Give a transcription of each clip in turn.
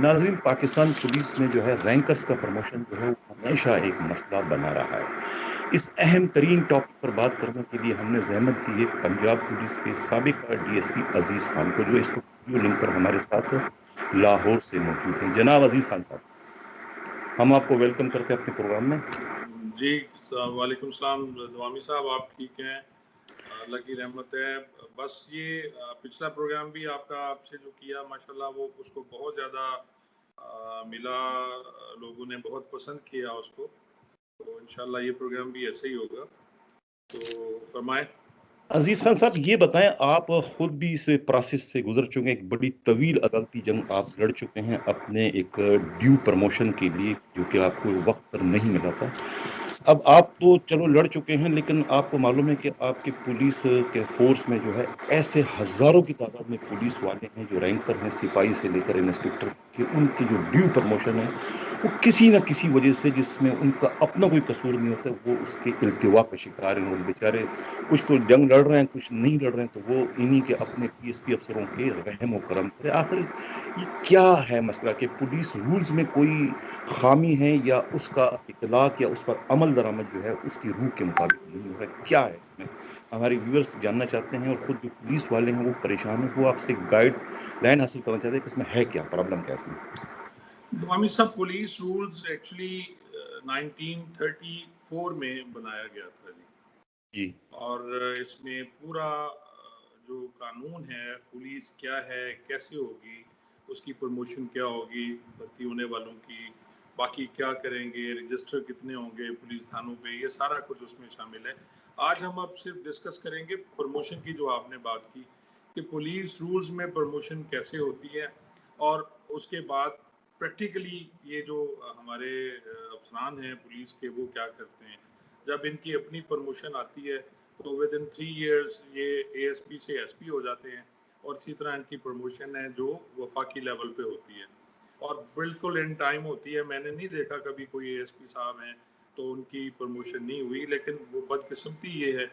नाज़रीन, पाकिस्तान पुलिस में जो है रैंकर्स का प्रमोशन जो है वो हमेशा एक मसला बना रहा है। इस अहम तरीन टॉपिक पर बात करने के लिए हमने ज़हमत दी है पंजाब पुलिस के साबिक़ डीएसपी अज़ीज़ खान को, जो इस वक्त वीडियो लिंक पर हमारे साथ लाहौर से मौजूद हैं। जनाब अज़ीज़ खान साहब, हम आपको वेलकम करते हैं अपने प्रोग्राम में। जी, वालेकुम सलाम दवामी साहब, आप ठीक हैं? अल्लाह की रहमत है। बस ये पिछला प्रोग्राम भी आपका आपसे जो किया माशाल्लाह वो उसको बहुत ज़्यादा मिला, लोगों ने बहुत पसंद किया उसको, तो इंशाल्लाह ये प्रोग्राम भी ऐसे ही होगा। तो फरमाएं। अजीज खान साहब, ये बताएं, आप खुद भी इस प्रोसेस से गुजर चुके हैं, एक बड़ी तवील अदालती जंग आप लड़ चुके हैं अपने एक ड्यू प्रमोशन के लिए, जो कि आपको वक्त पर नहीं मिला था। अब आप तो चलो लड़ चुके हैं, लेकिन आपको मालूम है कि आपके पुलिस के फोर्स में जो है ऐसे हजारों की तादाद में पुलिस वाले हैं जो रैंकर हैं, सिपाही से लेकर इंस्पेक्टर के, उनकी जो ड्यू प्रमोशन है वो किसी ना किसी वजह से, जिसमें उनका अपना कोई कसूर नहीं होता, वो उसके इल्तिवा का शिकार हैं। और बेचारे कुछ तो जंग लड़ रहे हैं, कुछ नहीं लड़ रहे हैं, तो वो इन्हीं के अपने पीएसपी अफसरों के रहम व करम पर। आखिर ये क्या है मसला कि पुलिस रूल्स में कोई खामी है, या उसका इतलाक या उस पर अमल दरामद जो है उसकी रूह के मुताबिक नहीं हो रहा है? क्या है इसमें? हमारे व्यूअर्स जानना चाहते हैं, और खुद जो पुलिस वाले हैं वो परेशान है, वो आपसे गाइड लाइन हासिल करना चाहते हैं कि इसमें है क्या प्रॉब्लम, क्या इसमें। दवामी साहब, पुलिस रूल्स एक्चुअली 1934 में बनाया गया था जी। जी। और इसमें पूरा जो कानून है, पुलिस क्या है, कैसे होगी, उसकी प्रमोशन क्या होगी, भर्ती होने वालों की, बाकी क्या करेंगे, रजिस्टर कितने होंगे पुलिस थानों पे, ये सारा कुछ उसमें शामिल है। आज हम अब सिर्फ डिस्कस करेंगे प्रमोशन की, जो आपने बात की कि पुलिस रूल्स में प्रमोशन कैसे होती है, और उसके बाद प्रैक्टिकली ये जो हमारे अफसरान हैं पुलिस के, वो क्या करते हैं जब इनकी अपनी प्रमोशन आती है। तो विद इन 3 इयर्स ये एएसपी से एसपी हो जाते हैं, और इसी तरह इनकी प्रमोशन है जो वफाकी लेवल पे होती है, और बिल्कुल इन टाइम होती है। मैंने नहीं देखा कभी कोई एएसपी साहब हैं तो उनकी प्रमोशन नहीं हुई, लेकिन वो बदकिस्मती ये है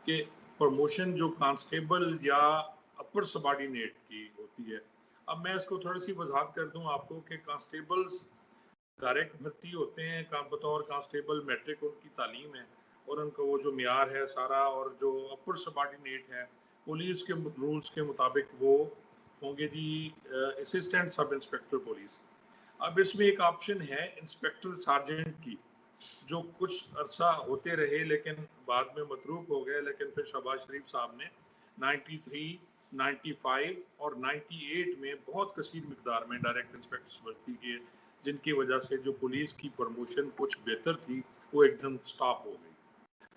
कि प्रमोशन जो कांस्टेबल या अपर सबॉर्डिनेट की होती है। अब मैं इसको थोड़ी सी वजाहत कर दूं आपको कि कांस्टेबल्स डायरेक्ट भर्ती होते हैं बतौर कांस्टेबल, मैट्रिक उनकी तालीम है, और उनका वो जो म्यार है सारा, और जो अपर सबॉर्डिनेट है पुलिस के रूल्स के मुताबिक वो होंगे जी असिस्टेंट सब इंस्पेक्टर पुलिस। अब इसमें एक ऑप्शन है इंस्पेक्टर सार्जेंट की, जो कुछ अरसा होते रहे लेकिन बाद में मतरूक हो गए, लेकिन फिर शहबाज शरीफ साहब ने 93, 95 और 98 में बहुत कसीर मिकदार में डायरेक्ट इंस्पेक्टर्स भर्ती किए, जिनकी वजह से जो पुलिस की प्रमोशन कुछ बेहतर थी वो एकदम स्टॉप हो गई।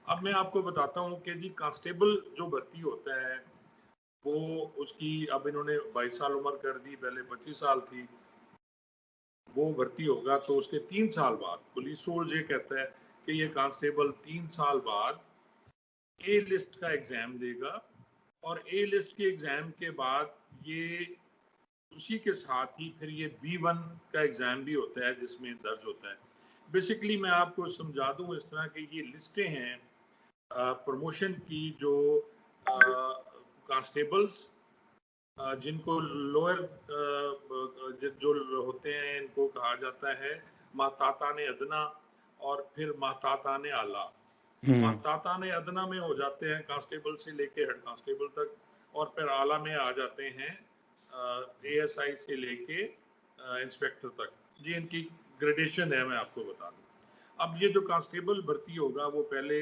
अब मैं आपको बताता हूँ कि जी कांस्टेबल जो भर्ती होता है वो उसकी, अब इन्होंने 22 साल उम्र कर दी, पहले 25 साल थी, वो भर्ती होगा तो उसके 3 साल बाद पुलिस रूल ये कहता है कि ये कांस्टेबल 3 साल बाद ए लिस्ट का एग्जाम देगा, और ए लिस्ट के एग्जाम के बाद ये उसी के साथ ही फिर ये B1 का एग्जाम भी होता है जिसमें दर्ज होता है। बेसिकली मैं आपको समझा दूं इस तरह की ये लिस्टें हैं प्रमोशन की, जो कांस्टेबल्स जिनको लोअर जो होते हैं इनको कहा जाता है महतातान अदना, और फिर महतातान आला। महतातान अदना में हो जाते हैं कांस्टेबल से लेके हेड कांस्टेबल तक, और फिर आला में आ जाते हैं एएसआई से लेके इंस्पेक्टर तक। ये इनकी ग्रेडेशन है, मैं आपको बता दूं। अब ये जो कांस्टेबल भर्ती होगा वो पहले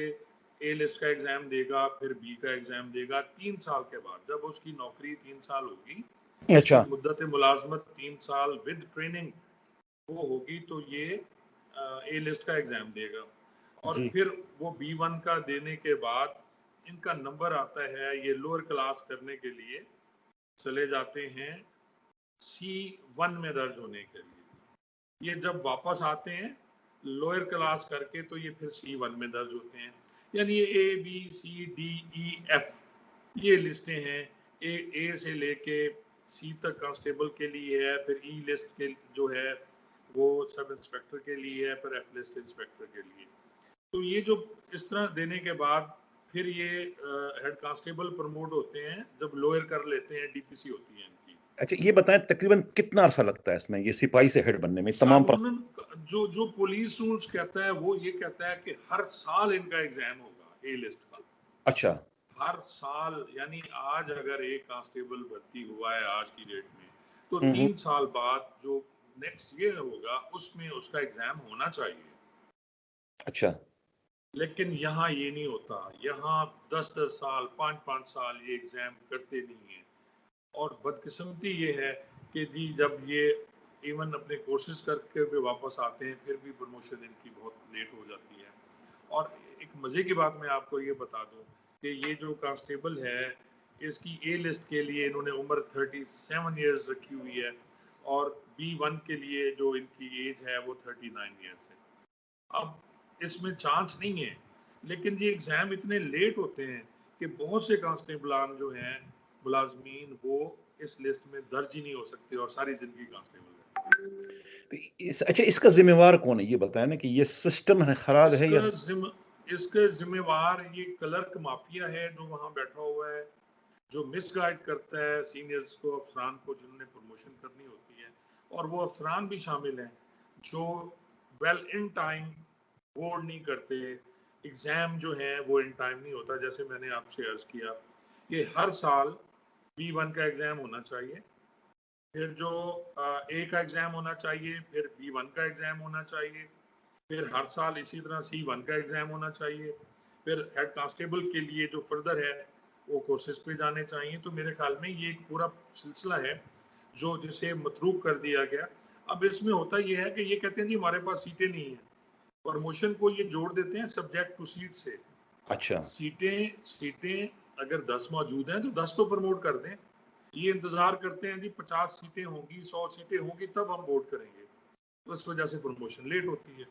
ए लिस्ट का एग्जाम देगा, फिर बी का एग्जाम देगा। 3 साल के बाद जब उसकी नौकरी 3 साल होगी, इसकी अच्छा। मुद्दत मुलाजमत 3 साल विद ट्रेनिंग वो होगी, तो ये ए लिस्ट का एग्जाम देगा, और जी। फिर वो B1 का देने के बाद इनका नंबर आता है, ये लोअर क्लास करने के लिए चले जाते हैं C1 में दर्ज होने के लिए। ये जब वापस आते हैं लोअर क्लास करके तो ये फिर C1 में दर्ज होते हैं। यानी ये ABCDEF ये लिस्टें हैं। ए से लेके C तक कांस्टेबल के लिए है, फिर ई लिस्ट के जो है वो सब इंस्पेक्टर के लिए है, फिर एफ लिस्ट इंस्पेक्टर के लिए। तो ये जो इस तरह देने के बाद फिर ये हेड कांस्टेबल प्रमोट होते हैं जब लोअर कर लेते हैं, डीपीसी होती है इनकी। अच्छा, ये बताएं तकरीबन कितना अरसा लगता है इसमें, ये सिपाही से हेड बनने में तमाम कानूनन जो जो पुलिस रूल्स कहता है वो ये कहता है कि हर साल इनका एग्जाम होगा ए लिस्ट का। अच्छा। हर साल, यानी आज अगर एक कांस्टेबल भर्ती हुआ है आज की डेट में, तो हम्म। 3 साल बाद जो नेक्स्ट ईयर होगा उसमें उसका एग्जाम होना चाहिए। अच्छा। लेकिन यहाँ ये नहीं होता, यहाँ 10-10 साल 5-5 साल ये एग्जाम करते नहीं है। और बदकिस्मती ये है कि जी जब ये इवन अपने कोर्सेज करके भी वापस आते हैं फिर भी प्रमोशन इनकी बहुत लेट हो जाती है। और एक मज़े की बात मैं आपको ये बता दूं कि ये जो कांस्टेबल है इसकी ए लिस्ट के लिए इन्होंने उम्र 37 ईयर्स रखी हुई है, और B1 के लिए जो इनकी एज है वो 39 ईयर्स है। अब इसमें चांस नहीं है, लेकिन ये एग्ज़ाम इतने लेट होते हैं कि बहुत से कांस्टेबलान जो हैं मुलाजमीन वो इस लिस्ट में दर्ज ही नहीं हो सकते और सारी जिंदगी कांस्टेबल है। तो अच्छा, इसका जिम्मेवार कौन है, ये बताया ना कि ये सिस्टम है खराब है या? इसका जिम इसके जिम्मेवार ये क्लर्क माफिया है जो वहां बैठा हुआ है, जो मिसगाइड करता है सीनियर्स को, अफसरान को जिन्होंने प्रमोशन करनी होती है। और वो अफसरान भी शामिल हैं जो वेल इन टाइम बोर्ड नहीं करते। एग्ज़ाम जो है वो इन टाइम नहीं होता। जैसे मैंने आपसे अर्ज किया कि हर साल B1 का एग्ज़ाम होना चाहिए, फिर जो A का एग्ज़ाम होना चाहिए, फिर B1 का एग्ज़ाम होना चाहिए, फिर हर साल इसी तरह C1 का एग्ज़ाम होना चाहिए, फिर हेड कांस्टेबल के लिए जो फर्दर है वो कोर्सेज पे जाने चाहिए। तो मेरे ख्याल में ये एक पूरा सिलसिला है जो जिसे मतरूक कर दिया गया। अब इसमें होता ये है कि ये कहते हैं जी हमारे पास सीटें नहीं है, प्रमोशन को ये जोड़ देते हैं सब्जेक्ट टू सीट से। अच्छा। सीटें सीटें अगर 10 मौजूद हैं तो 10 तो प्रमोट कर दें। ये इंतजार करते हैं जी 50 सीटें होंगी, 100 सीटें होंगी तब हम वोट करेंगे, तो इस वजह से प्रमोशन लेट होती है।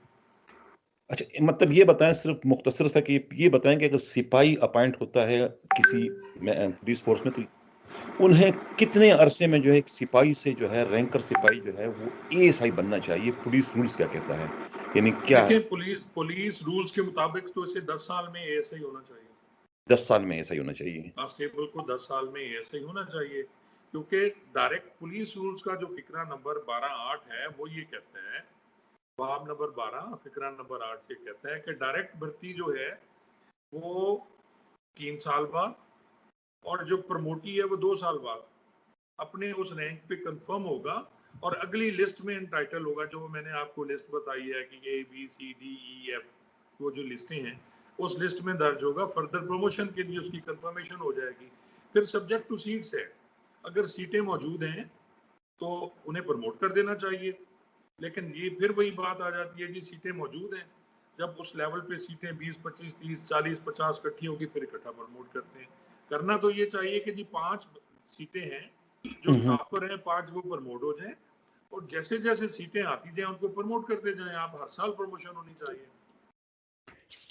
अच्छा, मतलब ये बताएं सिर्फ मुख्तसर सा कि ये बताएं कि अगर सिपाही अपॉइंट होता है किसी पुलिस फोर्स में, तो उन्हें कितने अरसे में जो है एक सिपाही से जो है रैंकर सिपाही जो है वो ASI बनना चाहिए, पुलिस रूल्स क्या कहता है, यानी क्या है? देखें, पुलिस पुलिस रूल्स के मुताबिक तो इसे 10 साल में ऐसा ही होना चाहिए। 10 साल में ऐसा ही होना चाहिए। कांस्टेबल को 10 साल में ऐसा ही होना चाहिए, क्योंकि डायरेक्ट पुलिस रूल्स का जो फिक्रा नंबर 12(8) है वो ये कहता है, बाब नंबर 12 फिक्रा नंबर 8 ये कहता है कि डायरेक्ट भर्ती जो है वो 3 साल बाद, और जो प्रमोटी है वो 2 साल बाद अपने उस रैंक पे कंफर्म होगा और अगली लिस्ट में टाइटल होगा। जो मैंने आपको लिस्ट बताई है कि A B C D E F, वो जो लिस्टें हैं उस लिस्ट में दर्ज होगा। फर्दर प्रमोशन के लिए उसकी कंफर्मेशन हो जाएगी। फिर सब्जेक्ट टू सीट्स है, अगर सीटें मौजूद हैं तो उन्हें प्रमोट कर देना चाहिए। लेकिन ये फिर वही बात आ जाती है जी सीटें मौजूद हैं, जब उस लेवल पे सीटें 20 25 30 40 50 इकट्ठी होगी फिर इकट्ठा प्रमोट करते हैं। करना तो ये चाहिए कि जी 5 सीटें हैं, जो हम्म। टॉपर हैं 5 वो प्रमोट हो जाएं, और जैसे जैसे सीटें आती जाएं उनको प्रमोट करते जाएं। आप हर साल प्रमोशन होनी चाहिए।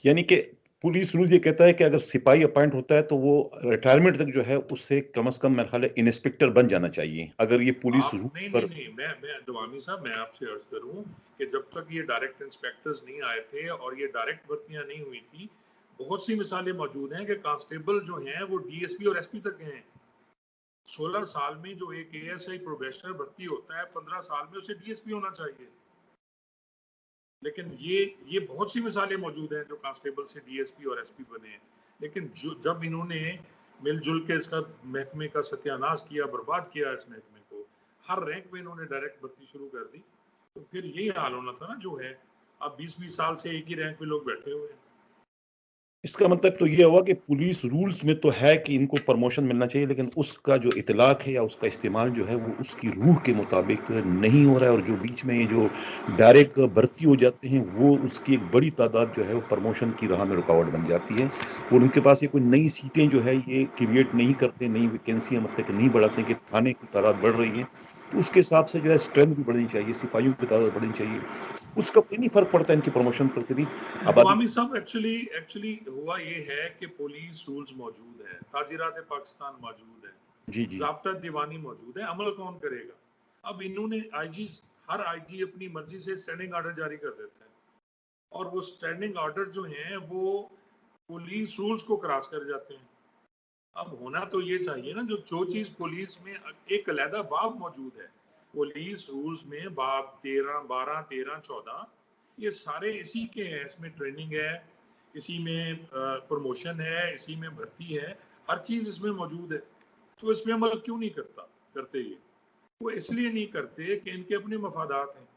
यानी कि पुलिस रूल ये कहता है कि अगर सिपाही अपॉइंट होता है तो वो रिटायरमेंट तक जो है उससे कम से कम मेरे ख्याल है इंस्पेक्टर बन जाना चाहिए, अगर ये पुलिस आप रूल नहीं नहीं पर। नहीं मैं दवामी साहब मैं आपसे अर्ज करूं कि जब तक ये डायरेक्ट इंस्पेक्टर्स नहीं आए थे और ये डायरेक्ट भर्तियां नहीं हुई थी, बहुत सी मिसालें मौजूद हैं कि कांस्टेबल जो हैं वो DSP और SP तक गए हैं। 16 साल में जो एक ASI प्रोबेशनर भर्ती होता है 15 साल में उसे DSP होना चाहिए। लेकिन ये बहुत सी मिसालें मौजूद हैं जो कांस्टेबल से DSP और SP बने हैं। लेकिन जो जब इन्होंने मिलजुल के इसका महकमे का सत्यानाश किया, बर्बाद किया इस महकमे को, हर रैंक में इन्होंने डायरेक्ट भर्ती शुरू कर दी, तो फिर यही हाल होना था ना जो है। अब 20-20 साल से एक ही रैंक में लोग बैठे हुए हैं। इसका मतलब तो ये हुआ कि पुलिस रूल्स में तो है कि इनको प्रमोशन मिलना चाहिए, लेकिन उसका जो इतलाक है या उसका इस्तेमाल जो है वो उसकी रूह के मुताबिक नहीं हो रहा है, और जो बीच में ये जो डायरेक्ट भर्ती हो जाते हैं वो उसकी एक बड़ी तादाद जो है वो प्रमोशन की राह में रुकावट बन जाती है, और उनके पास ये कोई नई सीटें जो है ये क्रिएट नहीं करते, नई वैकेंसियां मतलब कि नहीं बढ़ाते कि थाने की तादाद बढ़ रही है, तो उसके हिसाब से जो है स्ट्रेंथ भी बढ़नी चाहिए, सिपाहियों की तादाद बढ़नी चाहिए। उसका कोई नहीं फर्क पड़ता इनकी प्रमोशन पर कभी आबादी। दवामी साहब, एक्चुअली एक्चुअली हुआ ये है कि पुलिस रूल्स मौजूद है, ताजीरात पाकिस्तान मौजूद है, जी जी। ज़ाब्ता दीवानी मौजूद है, अमल कौन करेगा? अब इन्होंने IG, हर IG अपनी मर्जी से स्टैंडिंग ऑर्डर जारी कर देता है, और वो स्टैंडिंग ऑर्डर जो हैं वो पुलिस रूल्स को क्रॉस कर जाते हैं। अब होना तो ये चाहिए ना, जो चीज पुलिस में एक अलहदा बाब मौजूद है, पुलिस रूल्स में बाब 13, 12, 13, 14 ये सारे इसी के हैं। इसमें ट्रेनिंग है, इसी में प्रमोशन है, इसी में भर्ती है, हर चीज इसमें मौजूद है। तो इसमें अमल क्यों नहीं करते ये? वो इसलिए नहीं करते कि इनके अपने मफादात हैं।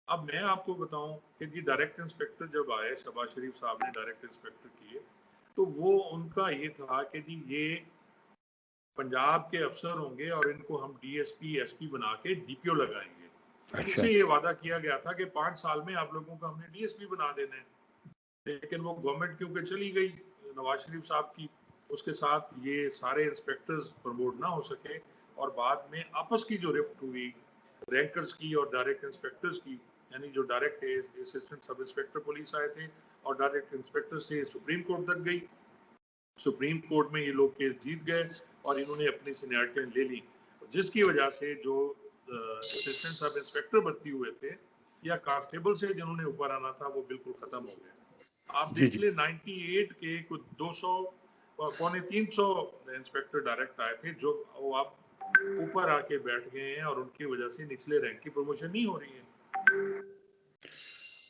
अब मैं आपको बताऊं कि जी डायरेक्ट इंस्पेक्टर जब आए, शहबाज शरीफ साहब ने डायरेक्ट इंस्पेक्टर किए, तो वो उनका ये था कि जी ये पंजाब के अफसर होंगे और इनको हम डीएसपी एसपी बना के डीपीओ लगाएंगे। अच्छा। इनसे ये वादा किया गया था कि 5 साल में आप लोगों को हमने डीएसपी बना देना है। लेकिन वो गवर्नमेंट क्योंकि चली गई नवाज शरीफ साहब की, उसके साथ ये सारे इंस्पेक्टर्स प्रमोट ना हो सके, और बाद में आपस की जो रिफ्ट हुई रैंकर्स की और डायरेक्ट इंस्पेक्टर्स की, यानी जो direct assistant sub inspector police आए थे और डायरेक्ट इंस्पेक्टर से सुप्रीम कोर्ट तक गई। सुप्रीम कोर्ट में ये लोग केस जीत गए और इन्होंने अपनी सीनियरिटियां ले ली, जिसकी वजह से जो असिस्टेंट सब इंस्पेक्टर भर्ती हुए थे या कांस्टेबल से जिन्होंने ऊपर आना था, वो बिल्कुल खत्म हो गया। आप जी देख जी। ले 98 के कुछ 200 पौने 300 इंस्पेक्टर डायरेक्ट आए थे, जो वो आप ऊपर आके बैठ गए हैं और उनकी वजह से निचले रैंक की प्रमोशन नहीं हो रही है।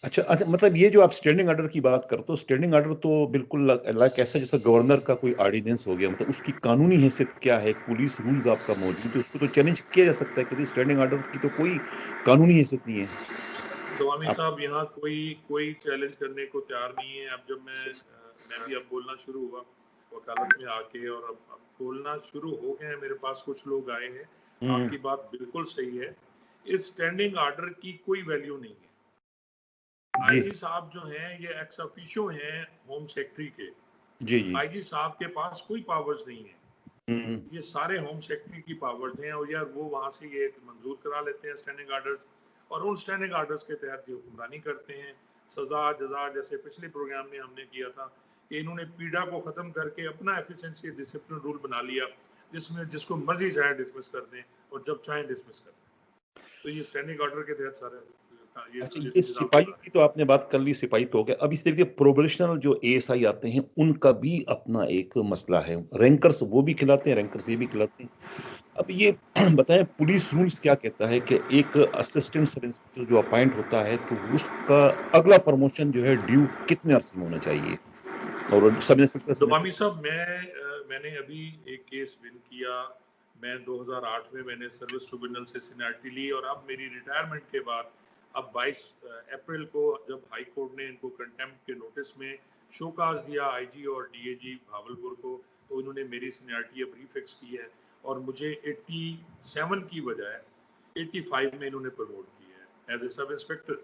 अच्छा अच्छा, मतलब ये जो आप स्टैंडिंग ऑर्डर की बात करते हो, स्टैंडिंग ऑर्डर तो बिल्कुल लाइक ऐसा जैसा गवर्नर का कोई ऑर्डिनेंस हो गया, मतलब उसकी कानूनी हैसियत क्या है? पुलिस रूल्स आपका मौजूद है, उसको तो चैलेंज किया जा सकता है कि स्टैंडिंग ऑर्डर की तो कोई कानूनी हैसियत नहीं है। स्वामी आप साहब यहाँ कोई कोई चैलेंज करने को तैयार नहीं है। अब जब मैं भी अब बोलना शुरू हुआ वकालत में आके, और अब बोलना शुरू हो गए हैं, मेरे पास कुछ लोग आए हैं। हम्म। आपकी बात बिल्कुल सही है, इस स्टैंडिंग ऑर्डर की कोई वैल्यू नहीं है। जी आईजी साहब जो हैं ये एक्स ऑफिशियो हैं होम सेक्रेटरी के। जी जी। आईजी साहब के पास कोई पावर्स नहीं है, हम्म। ये सारे होम सेक्रेटरी की पावर्स हैं, और यार वो वहां से ये मंजूर करा लेते हैं स्टैंडिंग आर्डर्स, और उन स्टैंडिंग आर्डर्स के तहत ये हुक्मरानी करते हैं। सजा जजा जैसे पिछले प्रोग्राम में हमने किया था कि इन्होंने पीड़ा को खत्म करके अपना एफिशिएंसी डिसिप्लिन रूल बना लिया, जिसमें जिसको मर्जी चाहे डिसमिस कर दें और जब चाहे डिसमिस कर दें। तो ये स्टैंडिंग ऑर्डर के तहत सारे ये अच्छा, ये ये निज़ाम सिपाही चला रहे की हैं। तो आपने बात कर ली, सिपाही तो हो गया। अब इस तरीके प्रोबेशनल जो एएसआई आते हैं उनका भी अपना एक मसला है, रैंकर्स वो भी खिलाते हैं, रैंकर्स ये भी खिलाते हैं। अब ये बताएं, पुलिस रूल्स क्या कहता है कि एक असिस्टेंट सब इंस्पेक्टर जो अपॉइंट होता है तो उसका अगला प्रमोशन जो है ड्यू कितने अरसे में होना चाहिए? और सब दवामी इंस्पेक्टर। साहब मैंने अभी एक केस विन किया। मैं 2008 में मैंने सर्विस ट्रिब्यूनल से सीनियरिटी ली, और अब मेरी रिटायरमेंट के बाद अब 22 अप्रैल को जब हाई कोर्ट ने इनको कंटेम्प्ट के नोटिस में शोकाज दिया आईजी और डीएजी भावलपुर को, तो इन्होंने मेरी सीनियरिटी अब रीफिक्स की है और मुझे 87 की बजाय 85 में इन्होंने प्रमोट किया है एज ए सब इंस्पेक्टर।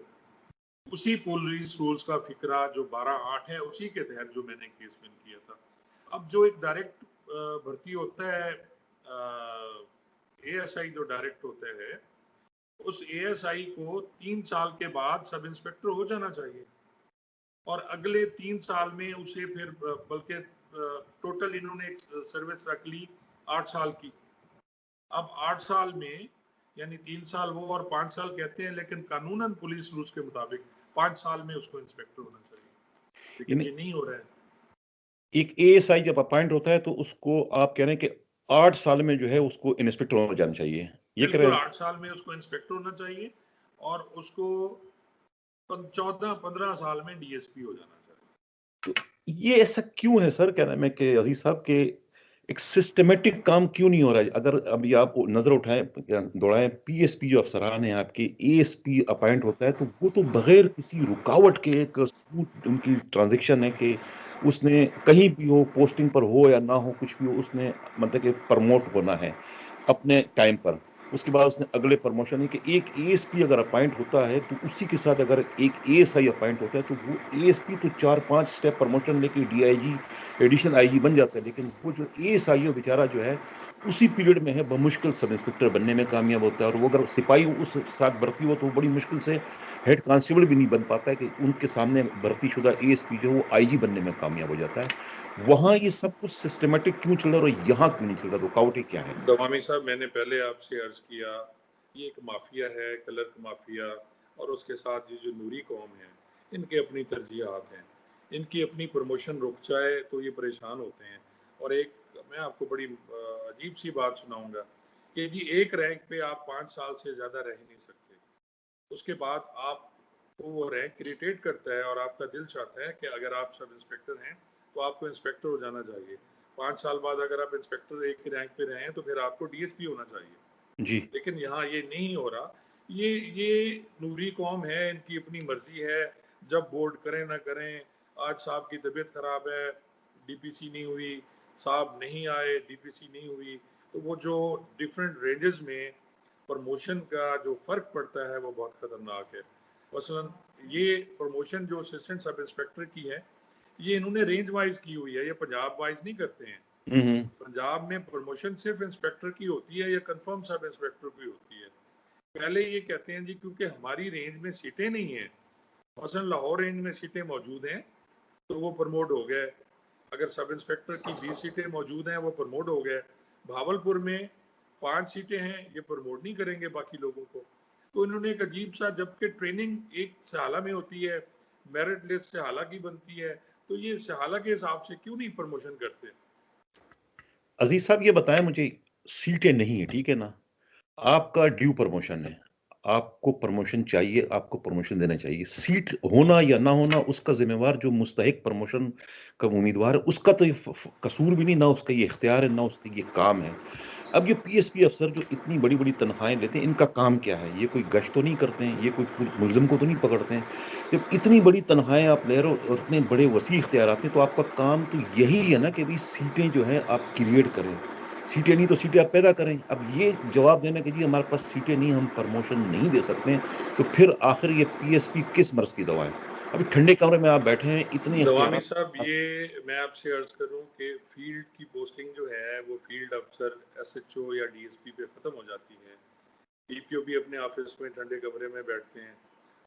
उसी पुलिस रूल्स का फिक्रा जो 12/8 है, उसी के तहत जो मैंने केस विन किया था। अब जो एक डायरेक्ट भर्ती होता है, एएसआई जो डायरेक्ट होता है, उस एएसआई को 3 साल के बाद सब इंस्पेक्टर हो जाना चाहिए, और अगले 3 साल में उसे फिर बल्कि टोटल इन्होंने एक सर्विस रख ली 8 साल की। अब 8 साल में यानी 3 साल वो और 5 साल कहते हैं, लेकिन कानूनन पुलिस रूल्स के मुताबिक 5 साल में उसको इंस्पेक्टर होना चाहिए, लेकिन यानी ये नहीं हो रहा है। एक एएसआई जब अपॉइंट होता है तो उसको आप कह रहे हैं कि 8 साल में जो है उसको इंस्पेक्टर हो जाना चाहिए, ये कह रहे बिल्कुल हैं? 8 साल में उसको इंस्पेक्टर होना चाहिए, और उसको 14-15 साल में डीएसपी हो जाना चाहिए। तो ये ऐसा क्यों है सर, क्या नाम है कि अजीज साहब के एक सिस्टमेटिक काम क्यों नहीं हो रहा है? अगर अभी आप नजर उठाएं, दौड़ाएं, पीएसपी जो अफसरान हैं आपके, एएसपी अपॉइंट होता है तो वो तो बगैर किसी रुकावट के एक स्मूथ उनकी ट्रांजैक्शन है कि उसने कहीं भी हो, पोस्टिंग पर हो या ना हो, कुछ भी हो, उसने मतलब कि प्रमोट होना है अपने टाइम पर। उसके बाद उसने अगले प्रमोशन है कि एक एएसपी अगर अपॉइंट होता है तो उसी के साथ अगर एक एएसआई अपॉइंट होता है तो वो एएसपी तो 4-5 स्टेप प्रमोशन लेके डीआईजी, एडिशनल आईजी बन जाता है, लेकिन वो जो एएसआई है बेचारा जो है उसी पीरियड में है बमुश्किल सब इंस्पेक्टर बनने में कामयाब होता है। और वो अगर सिपाही उस साथ भर्ती हो तो वो बड़ी मुश्किल से हेड कांस्टेबल भी नहीं बन पाता है कि उनके सामने भर्ती शुदा एएसपी जो है वो आईजी बनने में कामयाब हो जाता है। वहां ये सब कुछ सिस्टमेटिक क्यों चल रहा है और यहाँ क्यों नहीं चल रहा? रुकावटें क्या है? दवामी साहब मैंने पहले आपसे अर्ज किया, ये एक माफिया है, क्लर्क माफिया, और उसके साथ ये जो नूरी कौम है, इनके अपनी तरजीहात हैं। इनकी अपनी प्रमोशन रुक जाए तो ये परेशान होते हैं, और एक मैं आपको बड़ी अजीब सी बात सुनाऊंगा कि जी एक रैंक पे आप 5 साल से ज़्यादा रह नहीं सकते। उसके बाद आपको वो रैंक इरिटेट करता है और आपका दिल चाहता है कि अगर आप सब इंस्पेक्टर हैं तो आपको इंस्पेक्टर हो जाना चाहिए। 5 साल बाद अगर आप इंस्पेक्टर एक ही रैंक पे रहे हैं तो फिर आपको डीएसपी होना चाहिए। जी। लेकिन यहाँ ये नहीं हो रहा। ये नूरी कौम है, इनकी अपनी मर्जी है। जब बोर्ड करें ना करें, आज साहब की तबीयत खराब है, डीपीसी नहीं हुई, साहब नहीं आए, डीपीसी नहीं हुई, तो वो जो डिफरेंट रेंजेस में प्रमोशन का जो फर्क पड़ता है वो बहुत खतरनाक है। मसलन ये प्रमोशन जो असिस्टेंट सब इंस्पेक्टर की है, ये इन्होंने रेंज वाइज की हुई है, ये पंजाब वाइज नहीं करते हैं। हम्म। पंजाब में प्रमोशन सिर्फ इंस्पेक्टर की होती है या कंफर्म सब इंस्पेक्टर की होती है। पहले ये कहते हैं जी क्योंकि हमारी रेंज में सीटें नहीं है, मसलन लाहौर रेंज में सीटें मौजूद हैं तो वो प्रमोट हो गए। अगर सब इंस्पेक्टर की 20 सीटें मौजूद हैं वो प्रमोट हो गए। भावलपुर में 5 सीटें हैं, ये प्रमोट नहीं करेंगे बाकी लोगों को। तो इन्होंने एक अजीब सा, जबकि ट्रेनिंग एक सहाला में होती है, मेरिट लिस्ट सहाला की बनती है, तो ये सहाला के हिसाब से क्यों नहीं प्रमोशन करते? अजीज साहब ये बताएं मुझे, सीटें नहीं है, ठीक है ना? आपका ड्यू प्रमोशन है, आपको प्रमोशन चाहिए, आपको प्रमोशन देना चाहिए। सीट होना या ना होना उसका जिम्मेवार जो मुस्तहिक प्रमोशन का उम्मीदवार है, उसका तो ये कसूर भी नहीं, ना उसका ये इख्तियार है, ना उसका ये काम है। अब ये पीएसपी अफसर जो इतनी बड़ी बड़ी तनख्वाहें लेते हैं, इनका काम क्या है? ये कोई गश्त तो नहीं करते हैं, ये कोई मुलजिम को तो नहीं पकड़ते हैं। जब इतनी बड़ी तनख्वाहें आप ले रहे हो और इतने बड़े वसी इख्तियार हैं, तो आपका काम तो यही है ना कि भाई सीटें जो है आप क्रिएट करें। सीटें नहीं तो सीटें आप पैदा करें। अब ये जवाब देना कि जी हमारे पास सीटें नहीं, हम प्रमोशन नहीं दे सकते हैं, तो फिर आखिर ये पीएसपी किस मर्ज की दवा है? अभी ठंडे कमरे में आप बैठे हैं, इतने दवामी इख्तियार। साहब, ये मैं आपसे अर्ज करूं कि फील्ड की पोस्टिंग जो है वो फील्ड अफसर एसएचओ या डीएसपी पे ख़त्म हो जाती है। डीपीओ भी अपने ऑफिस में ठंडे कमरे में बैठते हैं।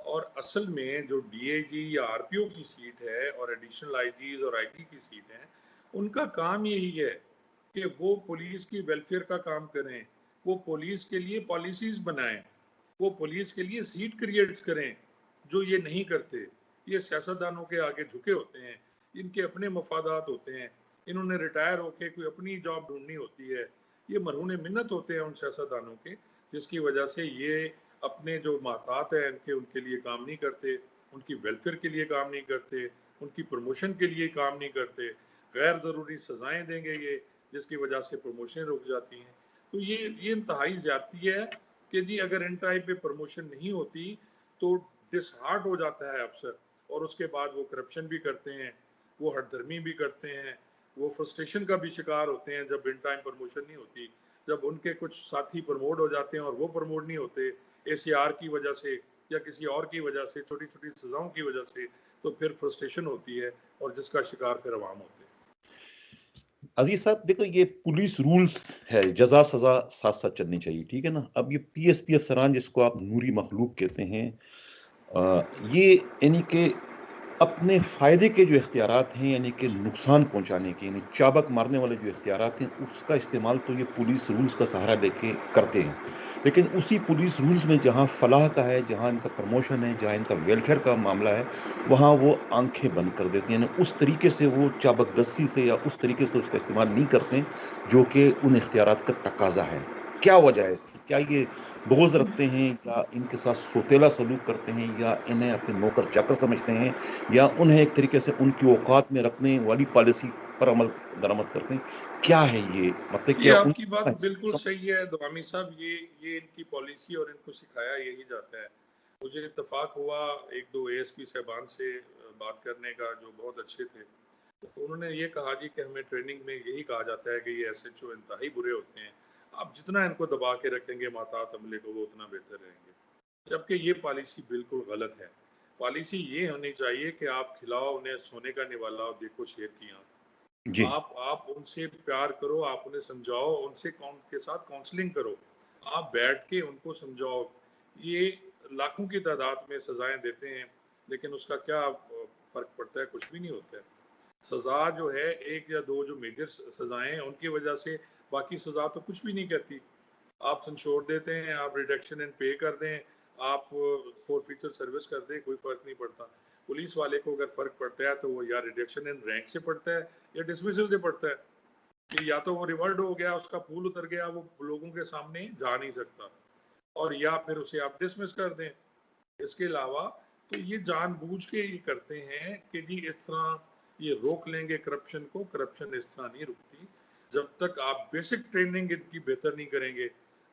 और असल में जो डीआईजी या आरपीओ की सीट है और एडिशनल आईजीज और आईजी की सीट है, उनका काम यही है कि वो पुलिस की वेलफेयर का काम करें, वो पुलिस के लिए पॉलिसीज बनाएं, वो पुलिस के लिए सीट क्रिएट करें। जो ये नहीं करते, ये सियासतदानों के आगे झुके होते हैं, इनके अपने मफादात होते हैं। इन्होंने रिटायर होके कोई अपनी जॉब ढूंढनी होती है। ये मरहून मिन्नत होते हैं उन सियासतदानों के, जिसकी वजह से ये अपने जो मातात हैं इनके, उनके लिए काम नहीं करते, उनकी वेलफेयर के लिए काम नहीं करते, उनकी प्रमोशन के लिए काम नहीं करते। गैर ज़रूरी सजाएं देंगे ये, जिसकी वजह से प्रमोशन रुक जाती हैं। तो ये इंतहाई ज्यादती है कि जी अगर इन टाइम पे प्रमोशन नहीं होती तो डिसहार्ट हो जाता है अफसर, और उसके बाद वो करप्शन भी करते हैं, वो हठधर्मी भी करते हैं, वो फ्रस्ट्रेशन का भी शिकार होते हैं जब इन टाइम प्रमोशन नहीं होती। जब उनके कुछ साथी प्रमोट हो जाते हैं और वो प्रमोट नहीं होते एसीआर की वजह से या किसी और की वजह से, छोटी छोटी सजाओं की वजह से, तो फिर फ्रस्ट्रेशन होती है और जिसका शिकार फिर अवाम होते हैं। अजीज साहब देखो, ये पुलिस रूल्स है, जजा सजा साथ साथ चलनी चाहिए, ठीक है ना? अब ये पीएसपी अफसरान जिसको आप नूरी मखलूक कहते हैं, ये यानी कि अपने फ़ायदे के जो इख्तियारात हैं, यानी कि नुकसान पहुँचाने के, यानी चाबक मारने वाले जो इख्तियारात हैं, उसका इस्तेमाल तो ये पुलिस रूल्स का सहारा लेके करते हैं। लेकिन उसी पुलिस रूल्स में जहाँ फलाह का है, जहाँ इनका प्रमोशन है, जहाँ इनका वेलफेयर का मामला है, वहाँ वो आँखें बंद कर देते हैं। यानी उस तरीके से वो चाबकदस्ती से या उस तरीके से उसका इस्तेमाल नहीं करते हैं, जो कि उन इख्तियारात का तकाज़ा है। क्या वजह है इसकी? क्या ये बुग़्ज़ रखते हैं, या इनके साथ सौतेला सलूक करते हैं, या इन्हें अपने नौकर-चाकर समझते हैं, या उन्हें एक तरीके से उनकी औकात में रखने वाली पॉलिसी पर अमल दरामद करते हैं? क्या है ये? मतलब ये क्या आपकी बात उनका बिल्कुल हिस्सा? सही है दवामी साहब। ये इनकी पॉलिसी और इनको सिखाया यही जाता है। मुझे इत्तेफाक हुआ एक दो एएसपी साहबान से बात करने का जो बहुत अच्छे थे। तो उन्होंने ये कहा जी कि हमें ट्रेनिंग में यही कहा जाता है कि ये एसएचओ इंतहाई बुरे होते हैं, आप जितना इनको दबा के रखेंगे मातात अमले को, वो उतना बेहतर रहेंगे। जबकि ये पॉलिसी बिल्कुल गलत है। पॉलिसी ये होनी चाहिए कि आप खिलाओ उन्हें सोने का निवाला और देखो शेर की आंख। जी। आप उनसे प्यार करो, आप उन्हें समझाओ, उनसे के साथ काउंसलिंग करो, आप बैठ के उनको समझाओ। ये लाखों की तादाद में सजाएं देते हैं, लेकिन उसका क्या फर्क पड़ता है? कुछ भी नहीं होता है। सजा जो है, एक या दो जो मेजर सजाएं हैं उनकी वजह से बाकी सजा तो कुछ भी नहीं कहती। आप संशोध देते हैं, आप रिडक्शन इन पे कर दें, आप फॉरफीचर सर्विस कर दें, कोई फर्क नहीं पड़ता। पुलिस वाले को अगर फर्क पड़ता है तो वो या रिडक्शन इन रैंक से पड़ता है या डिसमिसल से पड़ता है। कि या तो वो रिवर्ट हो गया, उसका फूल उतर गया, वो लोगों के सामने जा नहीं सकता, और या फिर उसे आप डिसमिस कर दें। इसके अलावा तो ये जानबूझ के ये करते हैं कि जी इस तरह ये रोक लेंगे करप्शन को, करप्शन इस तरह नहीं रुकती जब तक आप बेसिक ट्रेनिंग इनकी बेहतर नहीं करेंगे,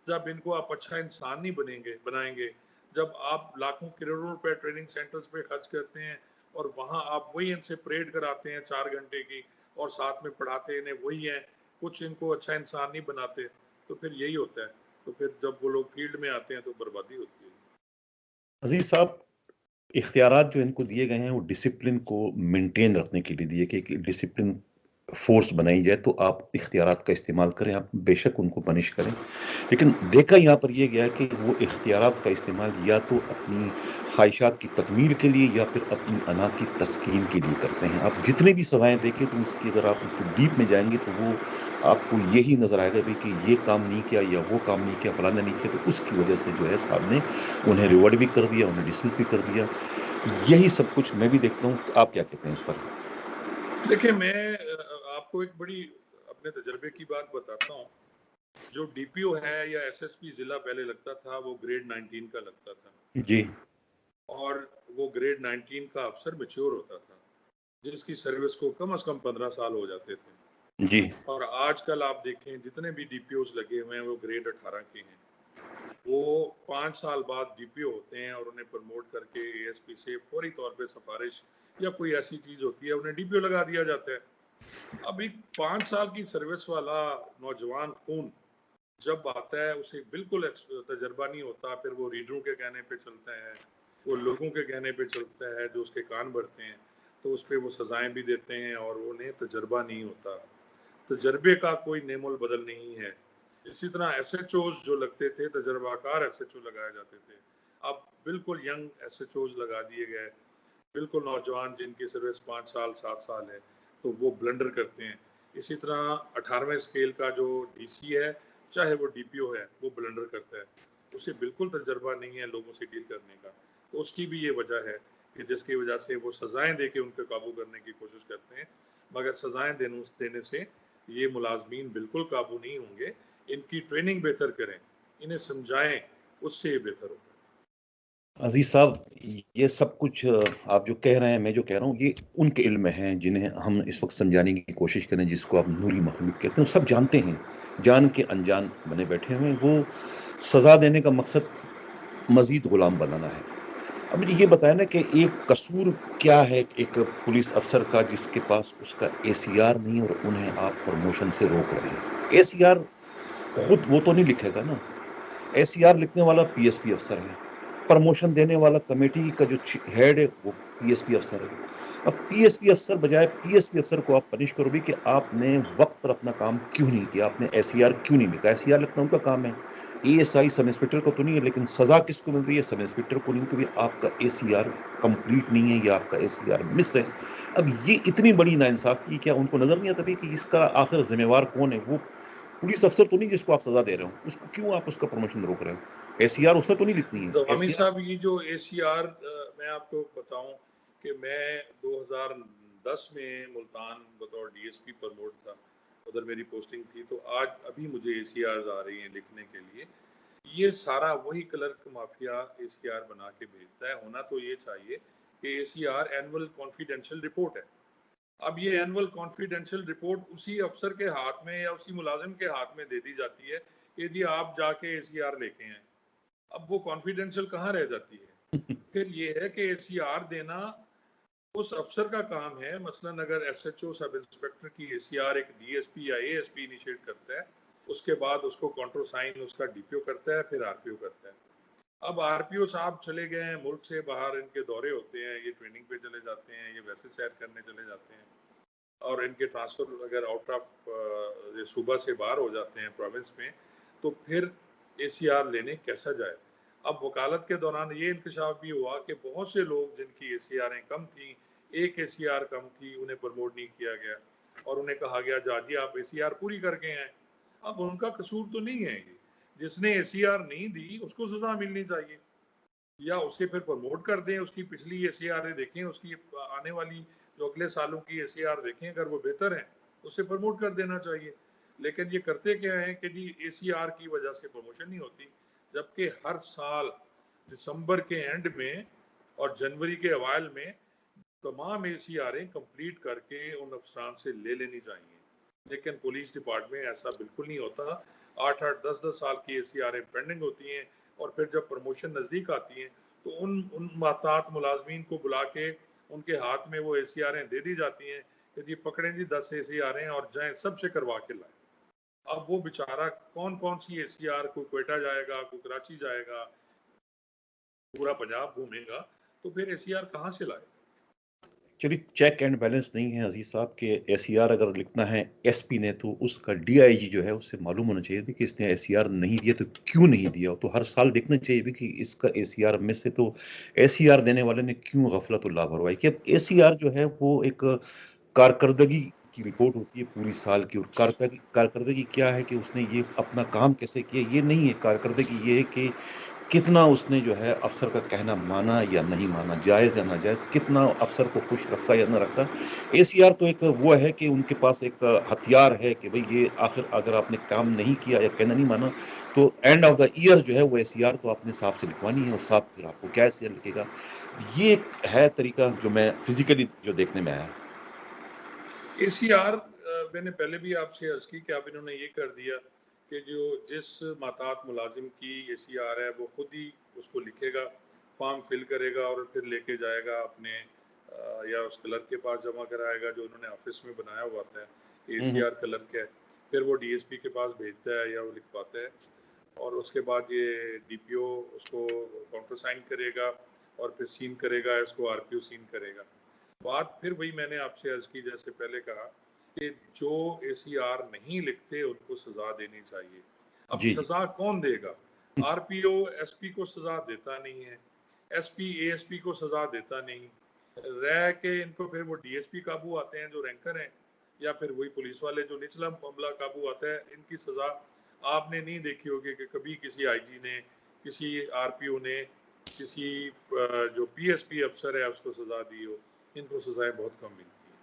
जब इनको आप अच्छा इंसान नहीं बनाएंगे, जब आप लाखों करोड़ों रुपए ट्रेनिंग सेंटर्स पे खर्च करते हैं और वहां आप वही इनसे परेड कराते हैं 4 घंटे की, और साथ में पढ़ाते इन्हें वही है, कुछ इनको अच्छा इंसान नहीं बनाते, तो फिर यही होता है। तो फिर जब वो लोग फील्ड में आते हैं तो बर्बादी होती है। अजीज साहब, इख्तियारात जो इनको दिए गए हैं वो डिसिप्लिन को मेंटेन रखने के लिए दिए गए कि डिसिप्लिन फोर्स बनाई जाए, तो आप इख्तियारात का इस्तेमाल करें, आप बेशक उनको पनिश करें। लेकिन देखा यहाँ पर यह गया कि वो इख्तियारात का इस्तेमाल या तो अपनी ख्वाहिशात की तकमील के लिए या फिर अपनी अनाज की तस्कीन के लिए करते हैं। आप जितनी भी सज़ाएँ देखें तो उसकी अगर आप उसको डीप में जाएँगे तो वो आपको यही नज़र आएगा भाई कि ये काम नहीं किया या वो काम नहीं किया, फलाना नहीं किया, तो उसकी वजह से जो है साहब ने उन्हें रिवॉर्ड भी कर दिया, उन्हें डिसमिस भी कर दिया। यही सब कुछ मैं भी देखता हूँ। आप क्या कहते हैं इस पर? देखिए, मैं आपको एक बड़ी अपने तजर्बे की बात बताता हूँ। जो डीपीओ है या एसएसपी जिला पहले लगता था, वो ग्रेड 19 का लगता था, जी, और वो ग्रेड 19 का अफसर मैच्योर होता था, जिसकी सर्विस को कम से कम 15 साल हो जाते थे। जी, और आजकल आप देखें जितने भी डीपीओस लगे हुए हैं वो ग्रेड 18 के हैं। वो 5 साल बाद डीपीओ होते हैं और उन्हें प्रमोट करके एएसपी से फौरी तौर पे सिफारिश या कोई ऐसी चीज होती है, उन्हें डीपीओ लगा दिया जाता है। अब एक 5 साल की सर्विस वाला नौजवान खून जब आता है, उसे बिल्कुल तजर्बा नहीं होता, फिर वो रीडरों के कहने पे चलता है, वो लोगों के कहने पे चलता है जो उसके कान भरते हैं, तो उस पर वो सजाएं भी देते हैं और उन्हें तजर्बा नहीं होता। तजर्बे का कोई नेमोल बदल नहीं है। इसी तरह एसएचओज जो लगते थे, तजर्बाकार एसएचओ लगाए जाते थे, अब बिल्कुल यंग एसएचओज लगा दिए गए, बिल्कुल नौजवान जिनकी सर्विस 5 साल 7 साल है, तो वो ब्लंडर करते हैं। इसी तरह 18वें स्केल का जो डीसी है, चाहे वो डीपीओ है, वो ब्लंडर करता है, उसे बिल्कुल तजर्बा नहीं है लोगों से डील करने का। तो उसकी भी ये वजह है कि जिसकी वजह से वो सजाएं दे के उनको काबू करने की कोशिश करते हैं, मगर सजाएं देने से ये मुलाजमीन बिल्कुल काबू नहीं होंगे। इनकी ट्रेनिंग बेहतर करें, इन्हें समझाएं, उससे ये बेहतर होगा। अजीज साहब, ये सब कुछ आप जो कह रहे हैं, मैं जो कह रहा हूँ, ये उनके इल्म में है जिन्हें हम इस वक्त समझाने की कोशिश करें, जिसको आप नूरी मखलूक कहते हैं। वो सब जानते हैं, जान के अनजान बने बैठे हुए हैं। वो सजा देने का मकसद मजीद गुलाम बनाना है। अब मुझे ये बताया ना कि एक कसूर क्या है एक पुलिस अफसर का जिसके पास उसका एसीआर नहीं और उन्हें आप प्रमोशन से रोक रहे हैं। एसीआर खुद वो तो नहीं लिखेगा ना, एसीआर लिखने वाला पीएसपी अफसर है, प्रमोशन देने वाला कमेटी का जो हेड है वो पीएसपी अफसर है। अब पीएसपी अफसर बजाय पीएसपी अफसर को आप पनिश करोगे कि आपने वक्त पर अपना काम क्यों नहीं किया, आपने एसीआर क्यों नहीं लिखा। एसीआर लिखना उनका काम है, एएसआई सब इंस्पेक्टर को तो नहीं है, लेकिन सजा किसको मिल रही है? सब इंस्पेक्टर को नहीं, क्योंकि आपका एसीआर कंप्लीट नहीं है या आपका एसीआर मिस है। अब ये इतनी बड़ी नाइंसाफी, क्या उनको नजर नहीं आता कि इसका आखिर जिम्मेवार कौन है? वो पुलिस अफसर तो नहीं जिसको आप सजा दे रहे हो, उसको क्यों आप उसका प्रमोशन रोक रहे हो? एसीआर उसने तो नहीं लिखनी है दवामी एसीआर। साहब, ये जो एसीआर, मैं आपको बताऊं कि मैं 2010 में मुल्तान बतौर डीएसपी प्रमोट था, उधर मेरी पोस्टिंग थी, तो आज अभी मुझे एसीआर आ रही हैं लिखने के लिए। ये सारा वही क्लर्क माफिया एसीआर बना के भेजता है। होना तो ये चाहिए कि एसीआर एनुअल कॉन्फिडेंशियल रिपोर्ट है। अब ये एनुअल कॉन्फिडेंशियल रिपोर्ट उसी अफसर के हाथ में या उसी मुलाजिम के हाथ में दे दी जाती है कि जी आप जाके एसीआर लेके हैं। अब वो कॉन्फिडेंशियल कहाँ रह जाती है? फिर ये है कि एसीआर देना उस अफसर का काम है। मसलन अगर एसएचओ सब इंस्पेक्टर की एसीआर एक डीएसपी या एएसपी इनिशिएट करता है, उसके बाद उसको कॉन्ट्रोसाइन उसका डीपीओ करता है, फिर आरपीओ करता है। अब आरपीओ साहब चले गए हैं मुल्क से बाहर, इनके दौरे होते हैं, ये ट्रेनिंग पे चले जाते हैं, ये वैसे सैर करने चले जाते हैं, और इनके ट्रांसफर अगर आउट ऑफ सूबा से बाहर हो जाते हैं प्रोविंस में, तो फिर एसीआर लेने कैसा जाए? अब वकालत के दौरान ये इंकशाफ भी हुआ कि बहुत से लोग जिनकी एसीआर कम थी, एक एसीआर कम थी, उन्हें प्रमोट नहीं किया गया और उन्हें कहा गया जाजी आप एसीआर पूरी करके हैं। अब उनका कसूर तो नहीं है ये, जिसने एसीआर नहीं दी उसको सजा मिलनी चाहिए, या उसे फिर प्रमोट कर दें, उसकी पिछली एसीआर देखें, उसकी आने वाली जो अगले सालों की एसीआर देखें, अगर वो बेहतर है उसे प्रमोट कर देना चाहिए। लेकिन ये करते क्या है कि जी एसीआर की वजह से प्रमोशन नहीं होती, जबकि हर साल दिसंबर के एंड में और जनवरी के अवाइल में तमाम एसीआरें कंप्लीट करके उन अफसरान से ले लेनी चाहिए। लेकिन पुलिस डिपार्टमेंट में ऐसा बिल्कुल नहीं होता। 8-8 10-10 साल की एसीआरें पेंडिंग होती हैं और फिर जब प्रमोशन नज़दीक आती हैं तो उन मातात मुलाजमीन को बुला के उनके हाथ में वो एसीआरें दे दी जाती हैं कि जी पकड़ें जी 10 एसीआरें और जाएं सबसे करवा के लाएं। अब वो बेचारा कौन कौन सी एसीआर, कोई क्वेटा जाएगा, कोई कराची जाएगा, पूरा पंजाब घूमेगा, तो फिर एसीआर कहाँ से लाए? चलिए, चेक एंड बैलेंस नहीं है अजीज साहब के एसीआर अगर लिखना है एसपी ने तो उसका डीआईजी जो है उससे मालूम होना चाहिए भी कि इसने एसीआर नहीं दिया तो क्यों नहीं दिया, तो हर साल देखना चाहिए भी कि इसका एसीआर में से तो एसीआर देने वाले ने क्यों गफलत और लापरवाही की। अब एसीआर जो है वो एक कारकर्दगी की रिपोर्ट होती है पूरी साल की, और कारकर्दगी कारकर्दगी क्या है कि उसने ये अपना काम कैसे किया ये नहीं है। कारकर्दगी ये है कि कितना उसने जो है अफ़सर का कहना माना या नहीं माना, जायज़ या नाजायज़, कितना अफ़सर को खुश रखा या ना रखा। एसीआर तो एक वो है कि उनके पास एक हथियार है कि भई ये आखिर अगर आपने काम नहीं किया या कहना नहीं माना, तो एंड ऑफ द ईयर जो है वो एसीआर तो आपने साहब से लिखवानी है, और साहब फिर आपको क्या एसीआर लिखेगा। ये एक है तरीका जो मैं फिज़िकली जो देखने में आया। एसीआर मैंने पहले भी आपसे अर्ज की कि अब इन्होंने ये कर दिया कि जो जिस मातात मुलाजिम की एसीआर है वो खुद ही उसको लिखेगा, फॉर्म फिल करेगा और फिर लेके जाएगा अपने या उस क्लर्क के पास जमा कराएगा जो उन्होंने ऑफिस में बनाया हुआ होता है हुँ, हुँ। एसीआर क्लर्क है। फिर वो डीएसपी के पास भेजता है या वो लिखवाता है और उसके बाद ये डीपीओ उसको काउंटर साइन करेगा और फिर सीन करेगा, इसको आरपीओ सीन करेगा। बात फिर वही मैंने आपसे अर्ज की जैसे पहले कहा कि जो एसीआर नहीं लिखते उनको सजा देनी चाहिए। अब जी, जी। सजा कौन देगा? हुँ, आरपीओ एसपी को सजा देता नहीं है, एसपी एएसपी को सजा देता नहीं, रह के इनको फिर वो डीएसपी काबू आते हैं जो रैंकर हैं, या फिर वही पुलिस वाले जो निचला मामला काबू आता है। इनकी सजा आपने नहीं देखी होगी कि कभी किसी आईजी ने, किसी आरपीओ ने, किसी जो पीएसपी अफसर है उसको सजा दी हो। इनको सजाएं बहुत कम मिलती हैं।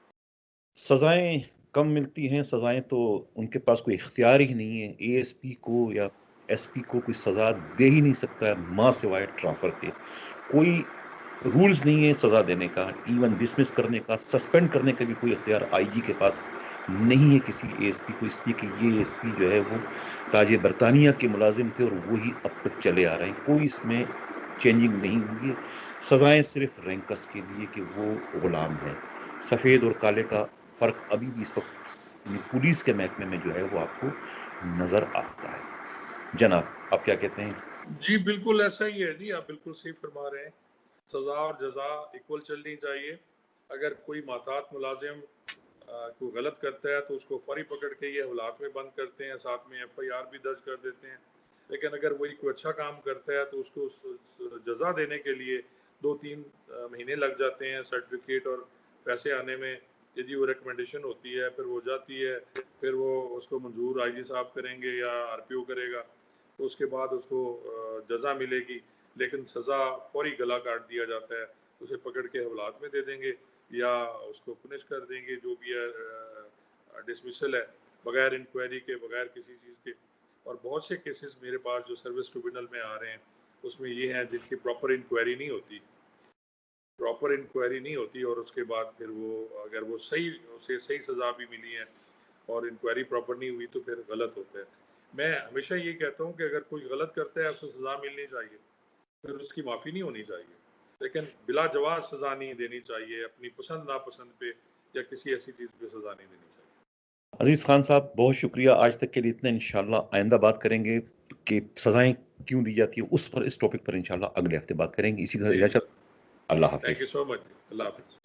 सज़ाएँ कम मिलती हैं, सज़ाएँ तो उनके पास कोई इख्तियार ही नहीं है। एएसपी को या एसपी को कोई सज़ा दे ही नहीं सकता है माँ सिवाय ट्रांसफ़र के। कोई रूल्स नहीं है सज़ा देने का, इवन डिसमिस करने का, सस्पेंड करने का भी कोई इख्तियार आईजी के पास नहीं है किसी एएसपी को, इसलिए कि ये एएसपी जो है वो ताज-ए-बरतानिया के मुलाज़िम थे और वही अब तक चले आ रहे हैं। कोई इसमें चेंजिंग नहीं हुई है। सज़ाएँ सिर्फ़ रैंकर्स के लिए कि वो गुलाम हैं। सफ़ेद और काले का फ़र्क अभी भी इस वक़्त पुलिस के महकमे में जो है वो आपको नज़र आता है। जनाब, आप क्या कहते हैं? जी, बिल्कुल ऐसा ही है जी, आप बिल्कुल सही फरमा रहे हैं। सज़ा और जज़ा इक्वल चलनी चाहिए। अगर कोई मातात मुलाज़िम कोई गलत करता है तो उसको फौरी पकड़ के ये हवालात में बंद करते हैं, साथ में एफआईआर भी दर्ज कर देते हैं। लेकिन अगर वही कोई अच्छा काम करता है तो उसको जज़ा देने के लिए 2-3 महीने लग जाते हैं सर्टिफिकेट और पैसे आने में। यदि वो रिकमेंडेशन होती है फिर वो जाती है, फिर वो उसको मंजूर आईजी साहब करेंगे या आरपीओ करेगा, तो उसके बाद उसको जज़ा मिलेगी। लेकिन सज़ा फौरी गला काट दिया जाता है, उसे पकड़ के हवालात में दे देंगे या उसको पुनिश कर देंगे, जो भी है डिसमिसल है, बगैर इंक्वायरी के, बगैर किसी चीज़ के। और बहुत से केसेस मेरे पास जो सर्विस ट्रिब्यूनल में आ रहे हैं उसमें ये हैं जिनकी प्रॉपर इंक्वायरी नहीं होती, और उसके बाद फिर वो अगर वो सही, उसे सही सज़ा भी मिली है और इंक्वायरी प्रॉपर नहीं हुई तो फिर गलत होता है। मैं हमेशा ये कहता हूँ कि अगर कोई गलत करता है उसे सज़ा मिलनी चाहिए, फिर उसकी माफ़ी नहीं होनी चाहिए। लेकिन बिला जवाज़ सज़ा नहीं देनी चाहिए, अपनी पसंद नापसंद पे या किसी ऐसी चीज़ पे सज़ा नहीं देनी चाहिए। अज़ीज़ खान साहब, बहुत शुक्रिया आज तक के लिए इतना। इंशाअल्लाह आइंदा बात करेंगे कि सज़ाएँ क्यों दी जाती हैं, उस पर, इस टॉपिक पर इंशाअल्लाह अगले हफ़्ते बात करेंगे। इसी के साथ जी, इजाज़त। इंशाल्लाह। अल्लाह थैंक यू हाफ़िज़। So much. अल्लाह हाफ़िज़।